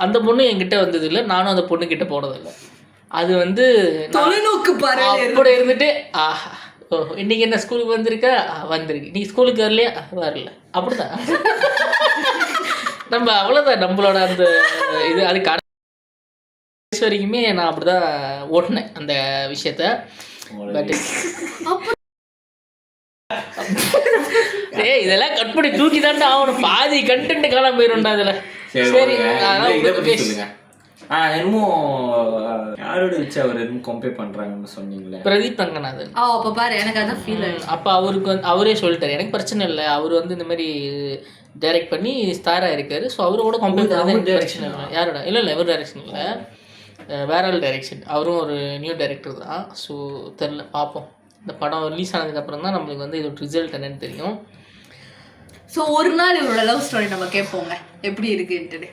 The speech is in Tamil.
அந்த பொண்ணு என்கிட்ட வந்தது இல்லை, நானும் அந்த பொண்ணு கிட்ட போனதில்லை. அது வந்து தொலைநோக்கு பாரு அப்படி இருந்துட்டு ஆஹா ஓ இன்னைக்கு என்ன ஸ்கூலுக்கு வந்திருக்கா வந்திருக்கு, நீ ஸ்கூலுக்கு வரலையா வரல, அப்படிதான். நம்ம அவ்வளோதான் நம்மளோட அந்த இது. அது கடைசி வரைக்குமே நான் அப்படிதான் ஓட்டினேன் அந்த விஷயத்த. பட் ஏய் இதெல்லாம் கட் பண்ணி தூக்கி தாண்டா ஆகணும், பாதி கண்டென்ட் காணாம போயிரும்டா அதுல. சரி சொல்லுங்க. என்னமோ யாரோட வச்சு அவர் என்னமோ கம்பேர் பண்றாங்கன்னு சொன்னீங்களே, பிரதீப் ரங்கநாதன். அப்ப பாரு எனக்கு அதான் ஃபீல் ஆயிடுச்சு. அப்போ அவருக்கு வந்து அவரே சொல்லிட்டாரு எனக்கு பிரச்சனை இல்லை, அவர் வந்து இந்த மாதிரி டைரக்ட் பண்ணி ஸ்டாராக இருக்காரு, ஸோ அவரோட கம்பேர் பண்ணாத டைரக்ஷன் இல்லை. யாரோட இல்லை எவர் டைரக்ஷன் இல்லை, வேற ஆள் டைரக்ஷன். அவரும் ஒரு நியூ டைரக்டர் தான். ஸோ தெரில, பார்ப்போம். இந்த படம் ரிலீஸ் ஆனதுக்கப்புறம் தான் நம்மளுக்கு வந்து இதோட ரிசல்ட் என்னன்னு தெரியும். ஸோ ஒரு நாள் இவரோட லவ் ஸ்டோரி நம்ம கேட்போங்க எப்படி இருக்குன்ட்டு.